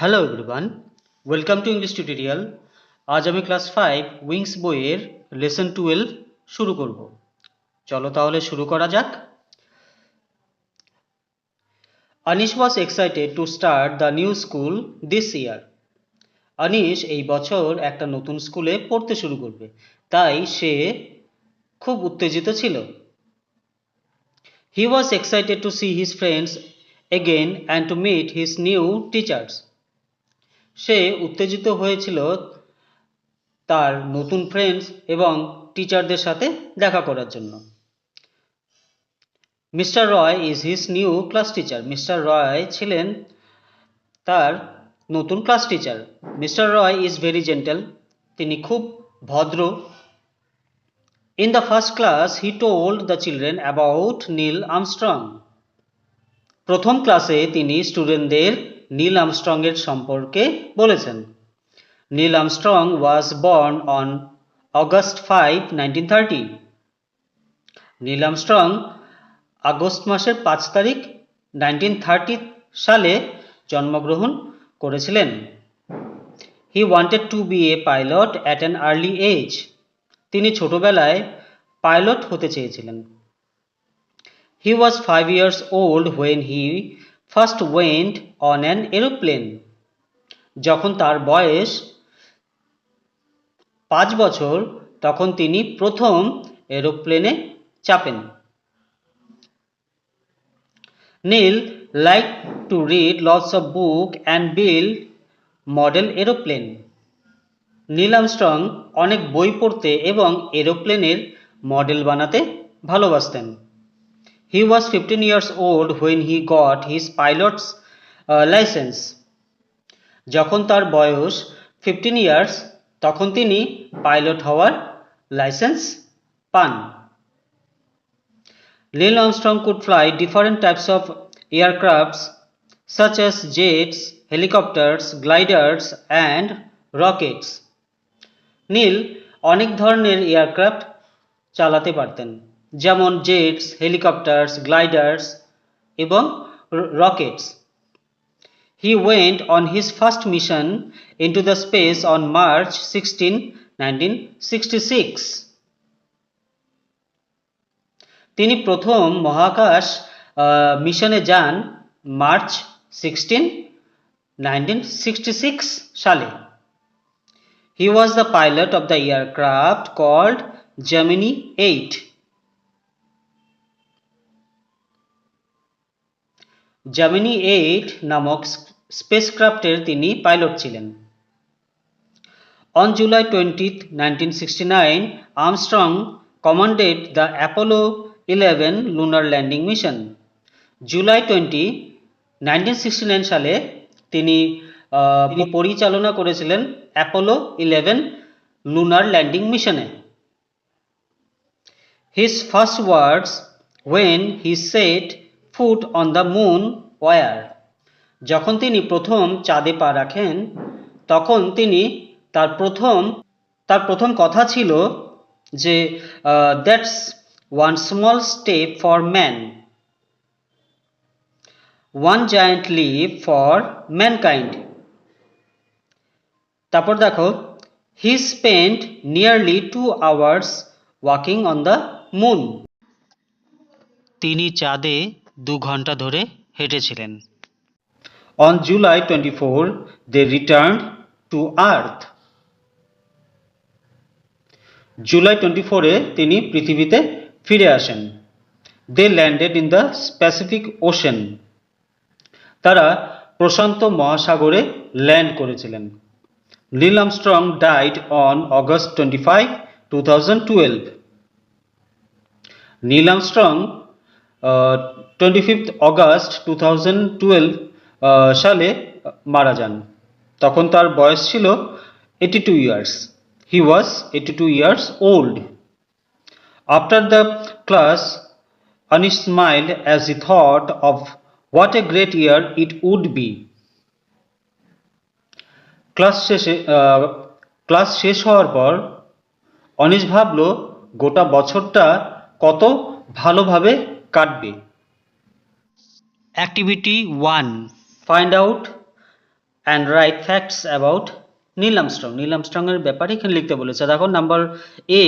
Hello everyone, welcome to English tutorial. আজ আমি class 5 wings বইয়ের লেসন 12 শুরু করব। চলো তাহলে শুরু করা যাক। Anish was excited to start the new school this ইয়ার। আনিশ এই বছর একটা নতুন স্কুলে পড়তে শুরু করবে, তাই সে খুব উত্তেজিত ছিল। He was excited to see his friends again and to meet his new teachers. সে উত্তেজিত হয়েছিল তার নতুন ফ্রেন্ডস এবং টিচারদের সাথে দেখা করার জন্য। Mister Roy is his new class teacher. Mister Roy ছিলেন তার নতুন class teacher. Mister Roy is very gentle. তিনি খুব ভদ্র। In the first class he told the children about Neil Armstrong. প্রথম ক্লাসে তিনি স্টুডেন্টদের নীল আর্মস্ট্রং এর সম্পর্কে বলেছেন। Neil Armstrong was born on August 5, 1930. Neil Armstrong August মাসের 5 তারিখ 1930 সালে জন্মগ্রহণ করেছিলেন। He wanted to be a pilot at an early age. তিনি ছোটবেলায় পাইলট হতে চেয়েছিলেন। He was 5 years old when he first went on an aeroplane. যখন তার বয়স 5 বছর তখন তিনি প্রথম এরোপ্লেনে চাপেন। Neil like to read lots of book and build model aeroplane. Neil Armstrong অনেক বই পড়তে এবং এরোপ্লেনের মডেল বানাতে ভালোবাসতেন। হি ওয়াজ 15 years old when he got his pilot's license. যখন তার বয়স 15 ইয়ার্স তখন তিনি পাইলট হওয়ার লাইসেন্স পান। Neil Armstrong could fly different types of aircrafts such as jets, helicopters, gliders and rockets. নীল অনেক ধরনের এয়ারক্রাফট চালাতে পারতেন, যেমন জেটস, হেলিকপ্টার্স, গ্লাইডার্স এবং Rockets. He went on his first mission into the space on March 16, 1966. তিনি প্রথম মহাকাশ মিশনে যান মার্চ 16, 1966 সালে। He was the pilot of the aircraft called Gemini 8. Gemini 8 নামক স্পেসক্রাফটের তিনি পাইলট ছিলেন। On July 20, 1969, Armstrong commanded the Apollo 11 lunar landing mission. July 20, 1969 সালে তিনি পরিচালনা করেছিলেন অ্যাপোলো 11 lunar landing মিশনে। His first words when he set foot on the moon were. যখন তিনি প্রথম চাঁদে পা রাখেন তখন তিনি তার প্রথম কথা ছিল যে that's one small step for man, one giant leap for mankind. তারপর দেখো, he spent nearly 2 hours walking on the moon. তিনি চাঁদে 2 ঘন্টা ধরে হেঁটেছিলেন। On July 24, they returned to Earth. July 24-এ তিনি পৃথিবীতে ফিরে আসেন। They landed in the Pacific Ocean. তারা প্রশান্ত মহাসাগরে ল্যান্ড করেছিলেন। Neil Armstrong died on August 25, 2012. Neil Armstrong 25 August 2012 সালে মারা যান। তখন তার বয়স ছিল 82 years. He was 82 years old. After the class, Anish smiled as he thought of what a great year it would be. Class শেষ হওয়ার পর অনিশ ভাবল গোটা বছরটা কত ভালোভাবে কাটবে। Activity 1. Find out and write facts about Neil Armstrong. নীল আর্মস্ট্রংয়ের ব্যাপারে এখানে লিখতে বলেছে। দেখো নাম্বার এ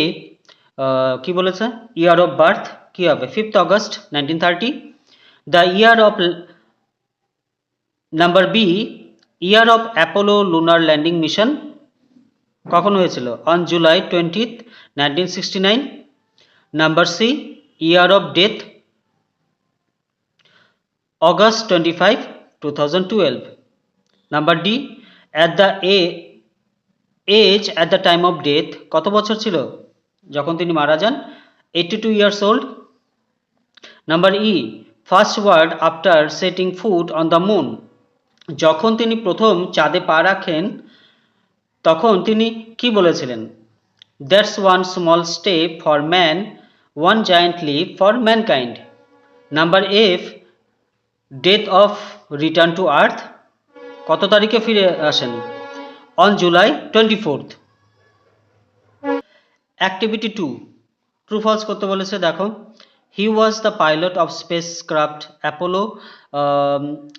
কি বলেছে, ইয়ার অফ বার্থ কি হবে 5th August 1930। The year of, number B, year of Apollo lunar landing mission কখন হয়েছিল, on July 20th 1969। Number C, year of death August 25, 2012। Number D, at the age at the time of death কত বছর ছিল যখন তিনি মারা যান, 82 years old। Number E, first word after setting foot on the moon, যখন তিনি প্রথম চাঁদে পা রাখেন তখন তিনি কি বলেছিলেন, that's one small step for man, one giant leap for mankind. Number F, date of return to earth কত তারিখে ফিরে আসেন, on July 24th। Activity 2, true false করতে বলেছে। দেখো, he was the pilot of spacecraft Apollo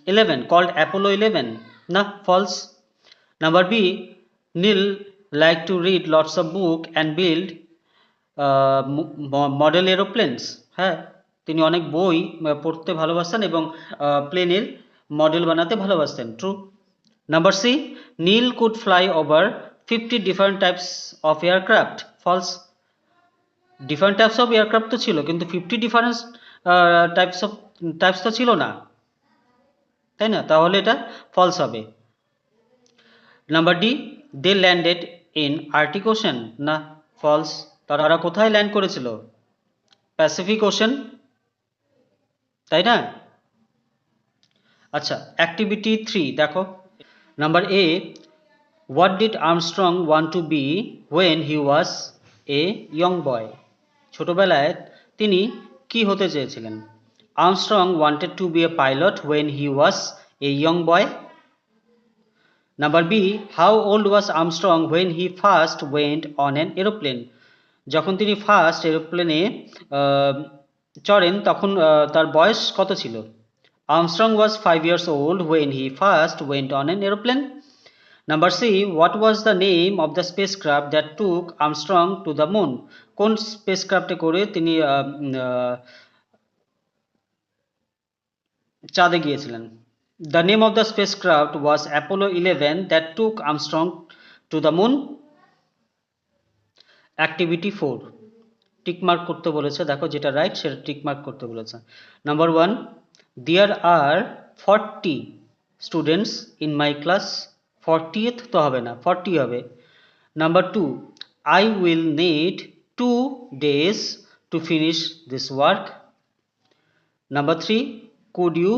11 called Apollo 11, না false. Number B, Neil like to read lots of book and build model aeroplanes, হ্যাঁ তিনি অনেক বই পড়তে ভালোবাসতেন এবং প্লেনের মডেল বানাতে ভালোবাসতেন, true. Number C, Neil could fly over 50 different types of aircraft, false. Different types of aircraft তো ছিল কিন্তু 50 ডিফারেন্ট টাইপস তো ছিল না, তাই না, তাহলে এটা ফলস হবে। Number D, they landed in Arctic Ocean, না ফলস, তারা কোথায় ল্যান্ড করেছিল, প্যাসিফিক ওশেন, তাই না। আচ্ছা, অ্যাক্টিভিটি 3 দেখো, number A, what did Armstrong want to be when he was a young boy, ছোটবেলায় তিনি কি হতে চেয়েছিলেন, Armstrong wanted to be a pilot when he was a young boy. Number B, how old was Armstrong when he first went on an aeroplane, যখন তিনি first এরোপ্লেনে চড়েন তখন তার বয়স কত ছিল, Armstrong was 5 years old when he first went on an aeroplane. Number C, what was the name of the spacecraft that took Armstrong to the moon, কোন স্পেসক্রাফটে করে তিনি চাঁদে গিয়েছিলেন, the name of the spacecraft was Apollo 11 that took Armstrong to the moon। Activity 4, tick mark করতে বলেছে, দেখো যেটা right সেটা টিক মার্ক করতে বলেছে। Number 1, there are 40 students in my class, 40th তো হবে না, 40 হবে। Number 2, I will need 2 days to finish this work. Number 3, could you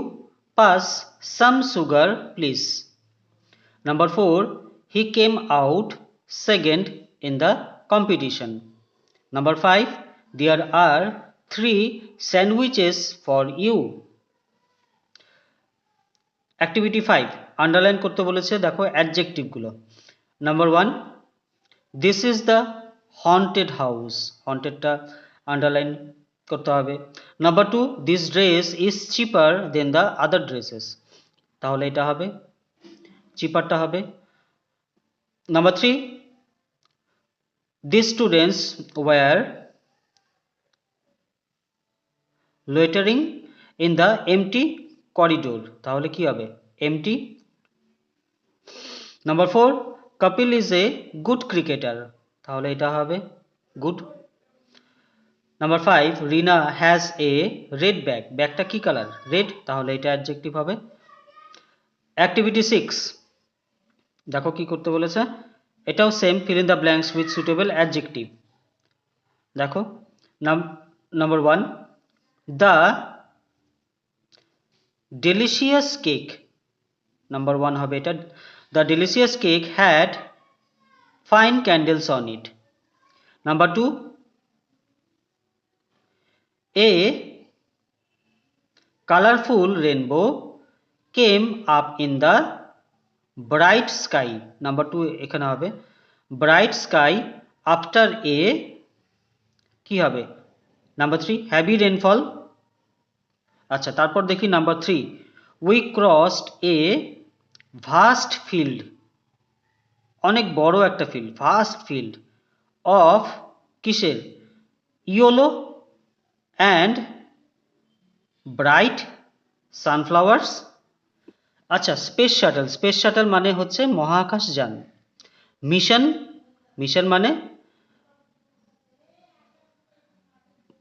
pass some sugar please. Number 4, he came out second in the competition. Number 5, there are 3 sandwiches for you. Activity 5, underline করতে বলেছে, দেখো adjective গুলো। Number 1, this is the haunted house, হন্টেডটা underline করতে হবে। Number 2, this dress is cheaper than the other dresses, তাহলে এটা হবে, চিপারটা হবে। Number 3, these students were loitering in the empty corridor, তাহলে কি হবে, empty। Number 4, Kapil is a good cricketer, তাহলে এটা হবে good। Number 5, Rina has a red bag, ব্যাগটা কি কালার, রেড, তাহলে এটা অ্যাডজেক্টিভ হবে। অ্যাক্টিভিটি 6, দেখো কি করতে বলেছে, এটাও same, fill in the blanks with suitable adjective. দেখো number 1, the delicious cake, number 1 হবে এটা, the delicious cake had fine candles on it. Number 2, a colourful rainbow came up in the bright sky, number 2 এখানে হবে bright sky after a, কি হবে number 3, heavy rainfall. আচ্ছা, তারপর দেখি number 3, we crossed a vast field, অনেক বড় একটা ফিল্ড, ভাস্ট ফিল্ড অফ কিসের, ইয়েলো অ্যান্ড ব্রাইট সানফ্লাওয়ার্স। আচ্ছা, স্পেস শাটল, স্পেস শাটল মানে হচ্ছে মহাকাশযান। মিশন, মিশন মানে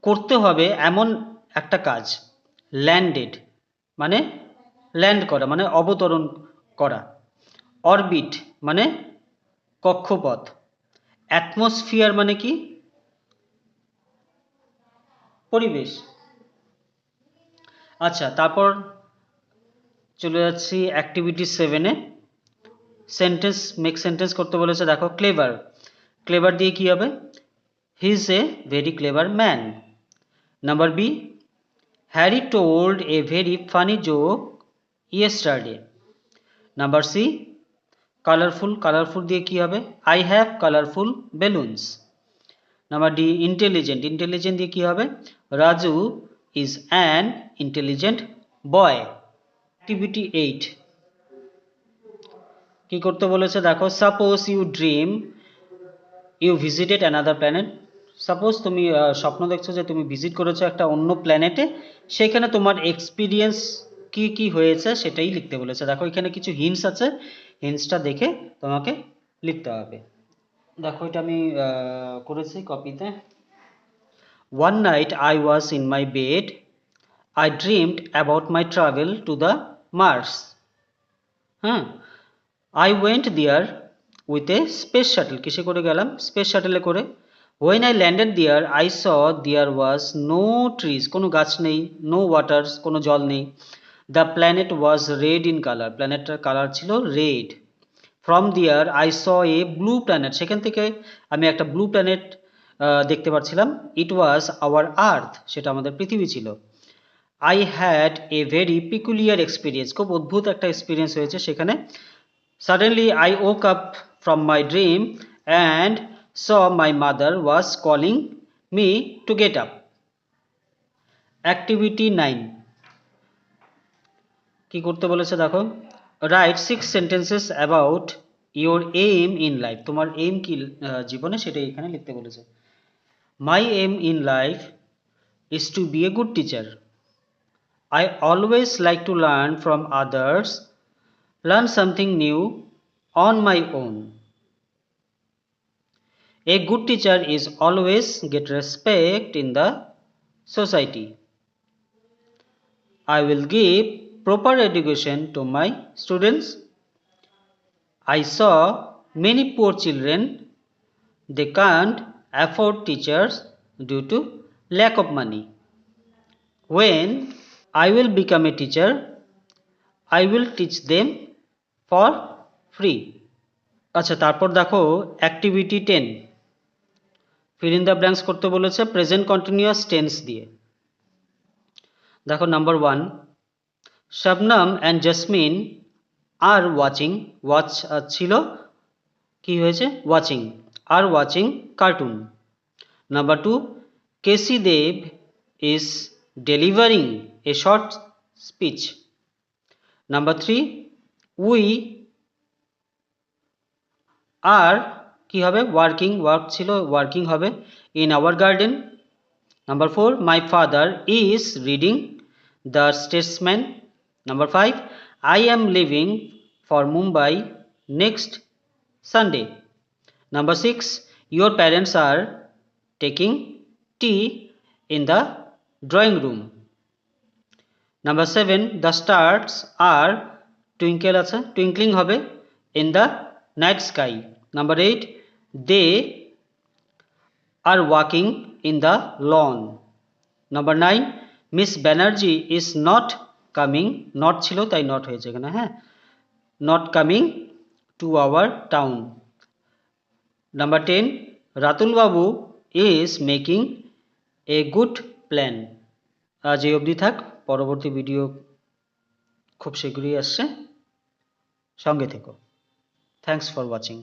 করতে হবে এমন একটা কাজ। ল্যান্ডেড মানে ল্যান্ড করা মানে অবতরণ করা। অরবিট মানে কক্ষপথ। অ্যাটমসফিয়ার মানে কি, পরিবেশ। আচ্ছা, তারপর চলে যাচ্ছি অ্যাক্টিভিটি 7-এ। সেন্টেন্স, মেক সেন্টেন্স করতে বলেছে। দেখো, ক্লেভার, ক্লেভার দিয়ে কি হবে, he is a very clever man. Number B, Harry told a very funny joke yesterday. Number C, colourful, colourful দিয়ে কি হবে, I have colourful balloons. Number D, intelligent, intelligent দিয়ে কি হবে, Raju is an intelligent boy. Activity 8 কি করতে বলেছে দেখো, suppose you dream you visited another planet. Suppose তুমি স্বপ্ন দেখছো যে তুমি ভিজিট করেছো একটা অন্য প্ল্যানেটে, সেখানে তোমার এক্সপিরিয়েন্স কি কি হয়েছে সেটাই লিখতে বলেছে। দেখো এখানে কিছু হিন্টস আছে, হিন্টসটা দেখে তোমাকে লিখতে হবে। দেখো এটা আমি করেছি কপিতে। One night I was in my bed, I dreamed about my travel to the Mars. হ্যাঁ, I went there with a space shuttle, কিসে করে গেলাম, স্পেস শাটলে করে। When I landed there I saw there was no trees, কোনো গাছ নেই, no waters, কোনো জল নেই। The planet was red in colour, প্ল্যানেটটার কালার ছিল red. From there I saw a blue planet, সেখান থেকে আমি একটা ব্লু প্ল্যানেট দেখতে পাচ্ছিলাম। ইট ওয়াজ আওয়ার আর্থ, সেটা আমাদের পৃথিবী ছিল। I had a very peculiar experience, খুব অদ্ভুত একটা এক্সপিরিয়েন্স হয়েছে সেখানে। Suddenly I woke up from my dream and saw my mother was calling me to get up. Activity 9 কি করতে বলেছে দেখো, write 6 sentences about your aim in life, তোমার এম কি জীবনে সেটা এখানে লিখতে বলেছে। My aim in life is to be a good teacher. I always like to learn from others, learn something new on my own. A good teacher is always get respect in the society. I will give proper education to my students. I saw many poor children. They can't afford teachers due to lack of money. When I will become a teacher, I will teach them for free. আচ্ছা, তারপর দেখো activity 10 fill in the blanks করতে বলেছে present continuous tense দিয়ে। দেখো number 1, Shabnam and Jasmine are watching, watch ছিল, কি হয়েছে watching, are watching cartoon. Number 2, KC Dev is delivering a short speech. Number 3, we are কি হবে ওয়ার্কিং, ওয়ার্ক ছিল ওয়ার্কিং হবে, in our garden. Number 4, my father is reading The Statesman. Number 5, I am leaving for Mumbai next Sunday. Number 6, your parents are taking tea in the drawing room. Number 7, the stars are twinkling hobe in the night sky. Number 8, they are walking in the lawn. Number 9, Miss Banerjee is not coming, not ছিল তাই not হয়েছে এখানে, হ্যাঁ, not coming to our town. Number 10, Ratul Babu is making a good plan. আজ এই অবধি থাক, পরবর্তী ভিডিও খুব শীঘ্রই আসছে, সঙ্গে থেকো। Thanks for watching.